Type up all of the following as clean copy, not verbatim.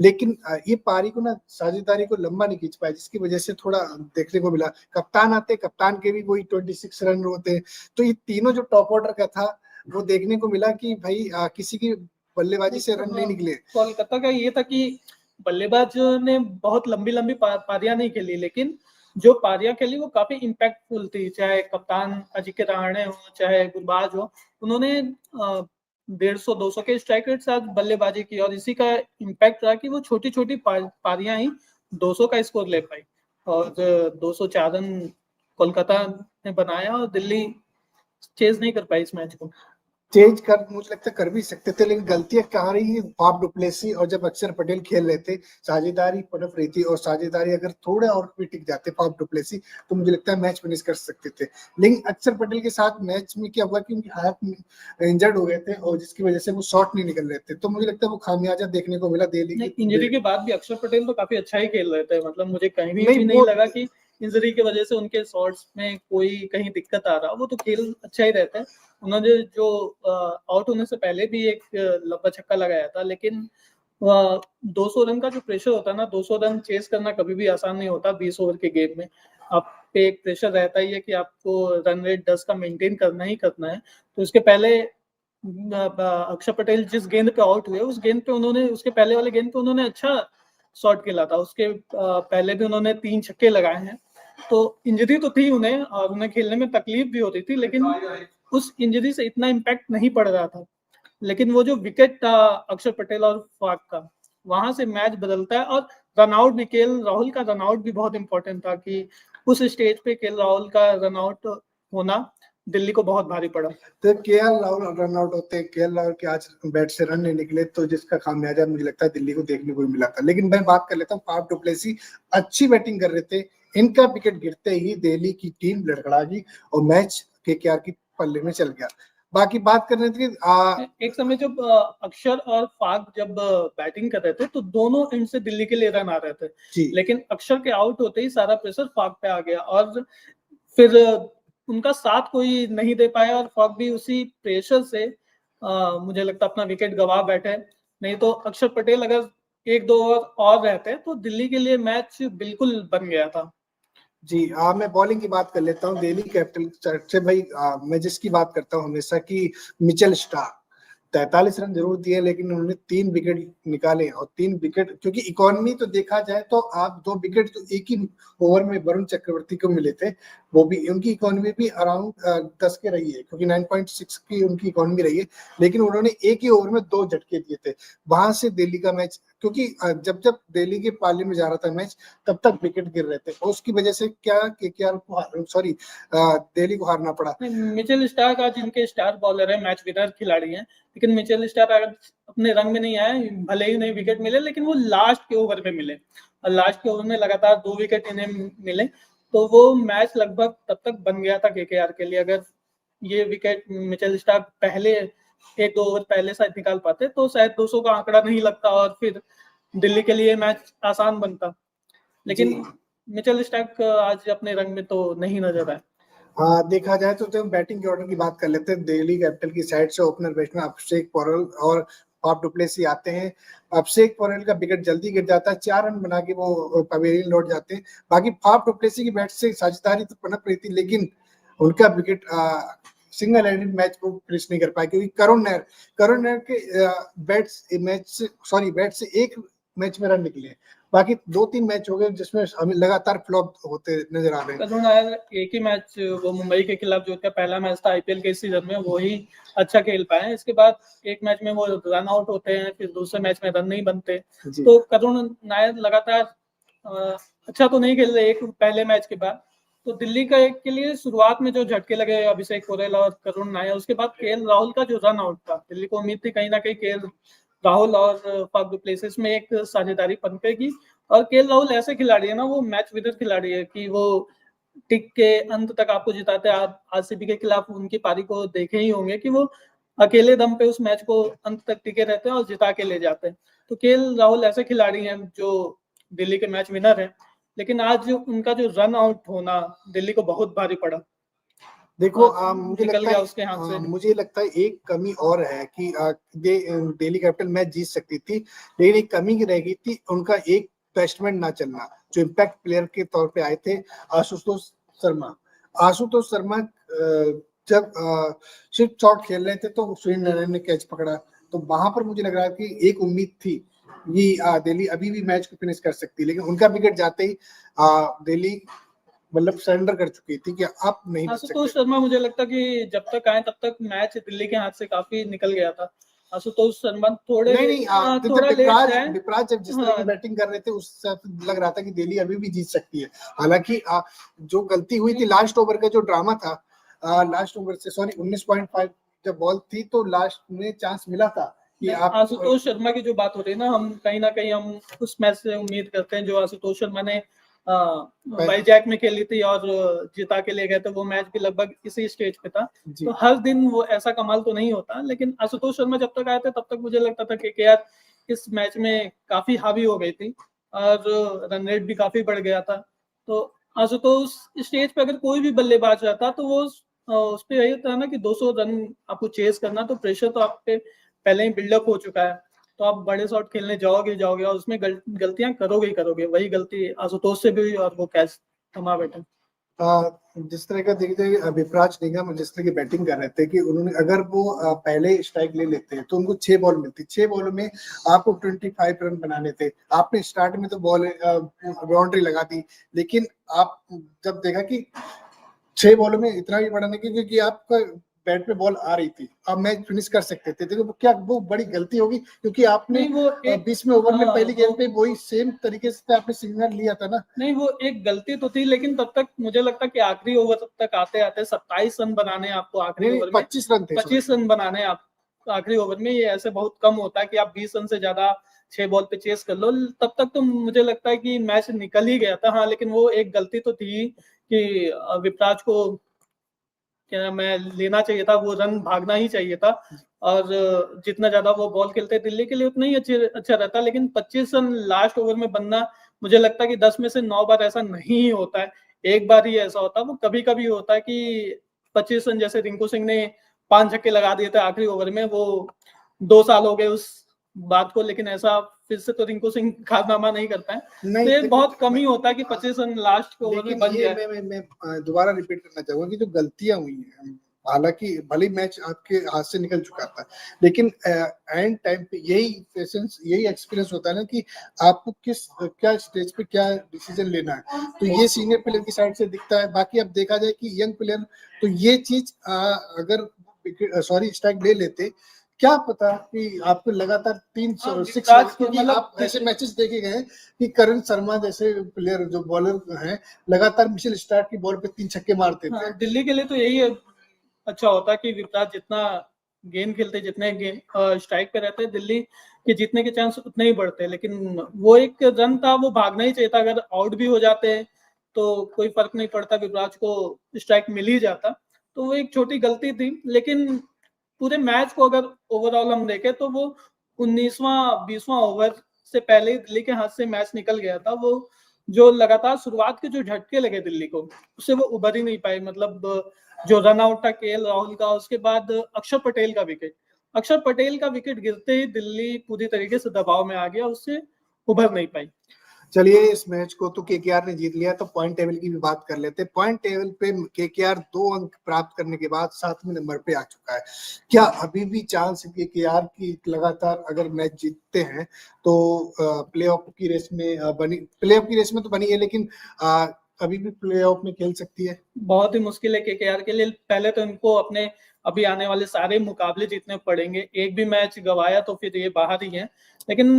लेकिन ये पारी को ना साझेदारी को लंबा नहीं खींच पाया, जिसकी वजह से थोड़ा देखने को मिला। कप्तान आते, कप्तान के भी वही 26 रन होते, तो ये तीनों जो टॉप ऑर्डर का था वो देखने को मिला कि भाई किसी की बल्लेबाजी से रन नहीं निकले। कोलकाता का ये था कि बल्लेबाजों ने बहुत लंबी लंबी पारियां नहीं खेली, लेकिन जो पारियां खेली वो काफी इम्पैक्टफुल थी। चाहे कप्तान अजिंक्य रहाणे हो, चाहे गुरबाज हो, उन्होंने 150-200 के स्ट्राइक रेट साथ बल्लेबाजी की, और इसी का इम्पैक्ट रहा कि वो छोटी छोटी पारियां ही 200 का स्कोर ले पाई, और 204 रन कोलकाता ने बनाया, और दिल्ली चेज नहीं कर पाई इस मैच को। चेंज कर मुझे लगता है कर भी सकते थे, लेकिन गलतियां कहाँ रही है फाफ डुप्लेसी, और जब अक्षर पटेल खेल रहे थे साझेदारी पनप रही थी, और साझेदारी अगर थोड़े और भी टिक जाते फाफ डुप्लेसी तो मुझे लगता है मैच फिनिश कर सकते थे। लेकिन अक्षर पटेल के साथ मैच में क्या हुआ कि उनके हाथ इंजर्ड हो गए थे, और जिसकी वजह से वो शॉट नहीं निकल रहे थे, तो मुझे लगता है वो खामियाजा देखने को मिला दिल्ली की। इंजरी के बाद भी अक्षर पटेल तो काफी अच्छा ही खेल रहे थे, मतलब मुझे कहीं भी नहीं लगा कि इंजरी की वजह से उनके शॉट्स में कोई कहीं दिक्कत आ रहा। वो तो खेल अच्छा ही रहता है। उन्होंने जो आउट होने से पहले भी एक लंबा छक्का लगाया था, लेकिन 200 रन का जो प्रेशर होता है ना, 200 रन चेस करना कभी भी आसान नहीं होता 20 ओवर के गेम में। आप पे एक प्रेशर रहता ही है कि आपको रन रेट 10 का मेंटेन करना ही करना है। तो उसके पहले अक्षर पटेल जिस गेंद पे आउट हुए, उस गेंद पे उन्होंने, उसके पहले वाले गेंद पे उन्होंने अच्छा शॉट खेला था। उसके पहले भी उन्होंने 3 छक्के लगाए हैं। तो इंजरी तो थी उन्हें, और उन्हें खेलने में तकलीफ भी होती थी, लेकिन उस इंजरी से इतना इम्पैक्ट नहीं पड़ रहा था। लेकिन वो जो विकेट था अक्षर पटेल और फाक का, वहां से मैच बदलता है। और रनआउट भी, केएल राहुल का रनआउट भी बहुत इंपॉर्टेंट था, कि उस स्टेज पे केएल राहुल का रनआउट होना दिल्ली को बहुत भारी पड़ा। तो केएल राहुल रन आउट होते, केएल राहुल के आज बैट से रन नहीं निकले, तो जिसका खामियाजा मुझे लगता है दिल्ली को देखने को मिला था। लेकिन मैं बात कर लेता हूँ, फाफ डुप्लेसी अच्छी बैटिंग कर रहे थे, इनका विकेट गिरते ही दिल्ली की टीम लड़खड़ा गई और मैच केकेआर की पल्ले में चल गया। बाकी बात कर रहे थे एक समय जब अक्षर और फाक जब बैटिंग कर रहे थे, तो दोनों एंड से दिल्ली के लिए रन आ रहे थे, लेकिन अक्षर के आउट होते ही सारा प्रेशर फाक पे आ गया, और फिर उनका साथ कोई नहीं दे पाया, और फाक भी उसी प्रेशर से मुझे लगता है अपना विकेट गवा बैठे। नहीं तो अक्षर पटेल अगर 1-2 ओवर और रहते तो दिल्ली के लिए मैच बिल्कुल बन गया था। जी मैं बॉलिंग की बात कर लेता हूँ दिल्ली कैपिटल से। भाई मैं जिसकी बात करता हूँ हमेशा की मिचेल स्टार्क 43 रन जरूर दिए, लेकिन उन्होंने 3 विकेट निकाले, और 3 विकेट क्योंकि इकोनॉमी तो देखा जाए तो आप 2 विकेट तो एक ही ओवर में वरुण चक्रवर्ती को मिले थे, वो भी उनकी इकोनॉमी भी अराउंड 10 के रही है, क्योंकि 9.6 की उनकी इकोनॉमी रही है, लेकिन उन्होंने एक ही ओवर में 2 झटके दिए थे। वहां से दिल्ली का मैच, क्योंकि जब जब दिल्ली के पाले में जा रहा था मैच, तब तक विकेट गिर रहे थे, और उसकी वजह से क्या केकेआर को सॉरी दिल्ली को हारना पड़ा। मिचेल स्टार्क आज इनके स्टार बॉलर है, मैच विनर खिलाड़ी हैं, लेकिन मिचेल स्टार्क अगर अपने रंग में नहीं आए, भले ही नहीं विकेट मिले, लेकिन वो लास्ट के ओवर में मिले, और लास्ट के ओवर में लगातार 2 विकेट इन्हें मिले, तो वो मैच लगभग तब तक बन गया था केकेआर के लिए। अगर ये विकेट मिचेल स्टार्क पहले 1-2 ओवर पहले शायद निकाल पाते, तो शायद 200 का आंकड़ा नहीं लगता, और फिर दिल्ली के लिए मैच आसान बनता। लेकिन मिचेल स्टार्क आज अपने रंग में तो नहीं नजर आए। हाँ देखा जाए तो बैटिंग के ऑर्डर की बात कर लेते हैं। दिल्ली कैपिटल की साइड से ओपनर बैट्समैन अभिषेक पोरेल और फाफ डुप्लेसी आते हैं। अभिषेक पोरेल का विकेट जल्दी गिर जाता है, 4 रन बना के वो पवेलियन लौट जाते हैं। बाकी फाफ डुप्लेसी की बैट से साझेदारी तो पनप रही थी, लेकिन उनका विकेट सिंगल हैंडेड मैच को फिनिश नहीं कर पाए, क्योंकि करुण नायर के बैट से एक मैच में रन निकले, बाकी 2-3 मैच हो गए जिसमें हमें लगातार फ्लॉप होते नजर आ रहे हैं। करुण नायर एक ही मैच, वो मुंबई के खिलाफ जो उनका पहला मैच था आईपीएल के सीजन में, वो ही अच्छा खेल पाए। इसके बाद एक मैच में वो रन आउट होते हैं, फिर दूसरे मैच में रन नहीं बनते। तो करुण नायर लगातार अच्छा तो नहीं खेल रहे एक पहले मैच के बाद। तो दिल्ली का एक के लिए शुरुआत में जो झटके लगे अभिषेक पोरेल और करुण नायर, उसके बाद केएल राहुल का जो रन आउट था, दिल्ली को उम्मीद थी कहीं ना कहीं केएल राहुल और फाफ डुप्लेसिस में एक साझेदारी पनपेगी। और केएल राहुल ऐसे खिलाड़ी है ना, वो मैच विनर खिलाड़ी है, कि वो टिक के अंत तक आपको जिताते। आप आरसीबी के खिलाफ उनकी पारी को देखे ही होंगे कि वो अकेले दम पे उस मैच को अंत तक टिके रहते हैं और जिता के ले जाते हैं। तो केएल राहुल ऐसे खिलाड़ी हैं जो दिल्ली के मैच विनर है, लेकिन आज उनका जो रन आउट होना दिल्ली को बहुत भारी पड़ा। देखो मुझे निकल गया उसके हाथ से। मुझे लगता है एक कमी और है कि दिल्ली कैपिटल मैच जीत सकती थी, लेकिन एक कमी रह गई थी उनका एक बैट्समैन ना चलना, जो इम्पैक्ट प्लेयर के तौर पे आए थे आशुतोष शर्मा। आशुतोष शर्मा जब सिर्फ शॉट खेल रहे थे तो सुनील नारायण ने कैच पकड़ा, तो वहां पर मुझे लग रहा है कि एक उम्मीद थी कि दिल्ली अभी भी मैच को फिनिश कर सकती, लेकिन उनका विकेट जाते ही दिल्ली मतलब सरेंडर कर चुकी थी कि आप नहीं बच सकते। आशुतोष शर्मा मुझे लगता कि जब तक आए तब तक मैच दिल्ली के हाथ से काफी निकल गया था। आशुतोष शर्मा थोड़े नहीं थोड़ा लेट है। विपराज जब जिस तरह की बैटिंग कर रहे थे उस लग रहा था कि दिल्ली अभी भी जीत सकती है। हालांकि जो गलती हुई थी लास्ट ओवर का जो ड्रामा था, लास्ट ओवर से सॉरी 19.5 जब बॉल थी तो लास्ट में चांस मिला था कि आप आशुतोष शर्मा की जो बात हो रही है ना, हम कहीं ना कहीं हम उस मैच से उम्मीद करते हैं जो आशुतोष शर्मा ने वाईजैक में खेली थी और जिता के ले गए थे, वो मैच भी लगभग इसी स्टेज पे था। तो हर दिन वो ऐसा कमाल तो नहीं होता, लेकिन आशुतोष शर्मा जब तक आए थे तब तक मुझे लगता था कि केकेआर इस मैच में काफी हावी हो गई थी और रन रेट भी काफी बढ़ गया था। तो आशुतोष स्टेज पे अगर कोई भी बल्लेबाज रहता तो वो उस पे यही होता है ना कि 200 रन आपको चेस करना, तो प्रेशर तो आप पे पहले ही बिल्डअप हो चुका है, तो आप बड़े शॉट खेलने जाओगे और उसमें गलतियां करोगे ही करोगे। वही गलती आशुतोष से भी हुई और वो कैच थमा बैठे। जिस तरह का देखिए विपराज निगम जिस तरह की बैटिंग कर रहे थे कि उन्होंने अगर वो पहले स्ट्राइक ले लेते हैं तो उनको 6 बॉल मिलती, 6 बॉल में आपको 25 रन बनाने थे। आपने स्टार्ट में तो बॉल बाउंड्री लगा दी, लेकिन आप जब देखा कि 6 बॉलों में इतना भी बढ़ाने की, क्योंकि आपका बैट पे बॉल आ रही थी, आप मैच फिनिश कर सकते थे। देखो क्या वो बड़ी गलती होगी, क्योंकि आपने 20वें ओवर में पहली गेंद पे वही सेम तरीके से आपने सिग्नल लिया था ना। नहीं, वो एक गलती तो थी, लेकिन तब तक मुझे लगता कि आखिरी ओवर तक आते आते 27 रन बनाने आपको आखिरी ओवर में, 25 रन थे, 25 रन बनाने आप आखिरी ओवर में, ये ऐसे बहुत कम होता है कि आप 20 रन से ज्यादा 6 बॉल पे चेस कर लो। तब तक तो मुझे लगता है कि मैच निकल ही गया था। हाँ, लेकिन वो एक गलती तो थी कि विपराज को क्या मैं लेना चाहिए था, वो रन भागना ही चाहिए था, और जितना ज्यादा वो बॉल खेलते दिल्ली के लिए उतना ही अच्छा रहता। लेकिन 25 रन लास्ट ओवर में बनना, मुझे लगता है कि 10 में से 9 बार ऐसा नहीं होता है, एक बार ही ऐसा होता है। वो कभी कभी होता है कि 25 रन, जैसे रिंकू सिंह ने 5 छक्के लगा दिए थे आखिरी ओवर में, वो 2 साल हो गए उस बात को, लेकिन ऐसा फिर से तो रिंकू सिंह कारनामा नहीं करता है। तो ये बहुत कम ही होता है कि 25 रन लास्ट के ओवर में बन जाए। मैं दोबारा रिपीट करना चाहूंगा कि जो गलतियां हुई हैं, हालांकि भले मैच आपके हाथ से निकल चुका था, लेकिन एंड टाइम पे यही पेशेंस, यही एक्सपीरियंस होता है ना कि आपको क्या स्टेज पे क्या डिसीजन लेना है। तो ये सीनियर प्लेयर की साइड से दिखता है। बाकी अब देखा जाए कि यंग प्लेयर, तो ये चीज अगर स्ट्राइक ले लेते, क्या पता कि आपको लगातार 306, क्योंकि आप ऐसे मैचेस देखे गए कि करण शर्मा जैसे प्लेयर जो बॉलर हैं लगातार मिचेल स्टार्क की बॉल पे 3 छक्के मारते थे। दिल्ली के लिए तो यही अच्छा होता कि विपराज जितना गेंद खेलते, जितने गेंद स्ट्राइक पे रहते, दिल्ली के जीतने के चांस उतने ही बढ़ते। लेकिन वो एक रन था, वो भागना ही चाहिए था। अगर आउट भी हो जाते तो कोई फर्क नहीं पड़ता, विपराज को स्ट्राइक मिल ही जाता। तो वो एक छोटी गलती थी, लेकिन पूरे मैच को अगर ओवरऑल हम देखें तो वो 19वां 20वां ओवर से पहले ही दिल्ली के हाथ से मैच निकल गया था। वो जो लगातार शुरुआत के जो झटके लगे दिल्ली को, उससे वो उभर ही नहीं पाए। मतलब जो रन आउट था केएल राहुल का, उसके बाद अक्षर पटेल का विकेट गिरते ही दिल्ली पूरी तरीके से दबाव में आ गया, उससे उभर नहीं पाई। चलिए, इस मैच को तो केकेआर ने जीत लिया, तो पॉइंट टेबल की भी बात कर लेते हैं। पॉइंट टेबल पे केकेआर 2 अंक प्राप्त करने के बाद 7वें नंबर पे आ चुका है। क्या अभी भी चांस है केकेआर की लगातार अगर मैच जीतते हैं तो प्लेऑफ की रेस में तो बनी है, लेकिन अभी भी प्लेऑफ में खेल सकती है? बहुत ही मुश्किल है केकेआर के लिए। पहले तो इनको अपने अभी आने वाले सारे मुकाबले जीतने पड़ेंगे। एक भी मैच गवाया तो फिर ये बाहर ही है। लेकिन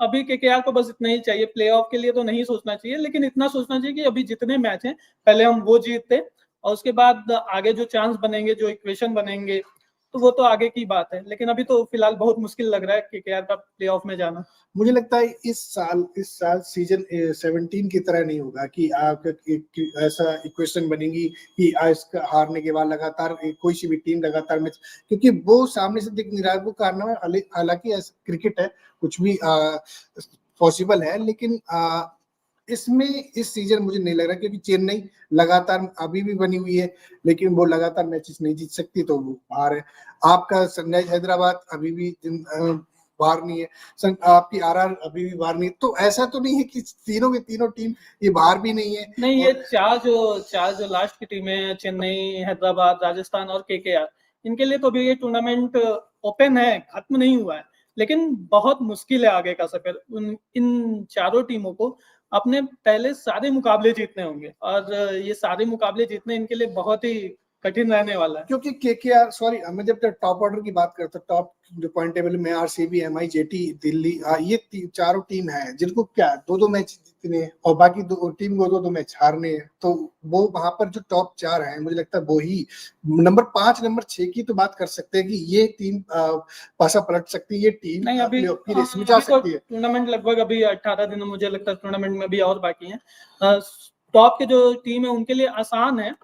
अभी केकेआर को बस इतना ही चाहिए, प्लेऑफ के लिए तो नहीं सोचना चाहिए, लेकिन इतना सोचना चाहिए कि अभी जितने मैच हैं पहले हम वो जीतते, और उसके बाद आगे जो चांस बनेंगे, जो इक्वेशन बनेंगे, तो वो तो आगे की बात है। लेकिन अभी तो फिलहाल बहुत मुश्किल लग रहा है केकेआर का प्लेऑफ में जाना। मुझे लगता है इस साल सीजन 17 की तरह नहीं होगा कि आपका ऐसा इक्वेशन बनेगी कि इसका हारने के बाद लगातार कोई सी भी टीम लगातार मैच, क्योंकि वो सामने से दिख नहीं रहा है। वो कारनामा हालांकि क्रिकेट है, कुछ भी पॉसिबल है, लेकिन इसमें इस सीजन मुझे नहीं लग रहा, क्योंकि चेन्नई लगातार अभी भी बनी हुई है, लेकिन वो लगातार मैचेस नहीं जीत सकती, तो वो बाहर है। आपका सनराइज हैदराबाद अभी भी बाहर नहीं है, आपकी आरआर अभी भी बाहर नहीं है। तो ऐसा तो नहीं है कि तीनों की तीनों टीम ये बाहर भी नहीं है। नहीं, ये चार जो लास्ट की टीम है, चेन्नई, हैदराबाद, राजस्थान और केकेआर, इनके लिए तो अभी ये टूर्नामेंट ओपन है, खत्म नहीं हुआ है, लेकिन बहुत मुश्किल है आगे का सफर। इन चारों टीमों को अपने पहले सारे मुकाबले जीतने होंगे, और ये सारे मुकाबले जीतने इनके लिए बहुत ही कठिन रहने वाला है। क्योंकि केकेआर, सॉरी, मैं जब तक टॉप ऑर्डर की बात करता हूँ, टॉप जो पॉइंट टेबल में आरसीबी, एमआई, जेटी, दिल्ली, ये चारों टीम है जिनको क्या 2-2 मैच जीतने हैं और बाकी दो टीम को 2-2 मैच हारने हैं। तो वो वहां पर जो टॉप 4 है, मुझे लगता है वो ही नंबर 5, नंबर 6 की तो बात कर सकते हैं कि ये टीम पासा पलट सकती है, ये टीम नहीं, अभी की रेस में जा सकती है। टूर्नामेंट लगभग अभी 18 दिन, मुझे लगता है टूर्नामेंट में भी और बाकी है। टॉप के जो टीम है उनके लिए आसान है,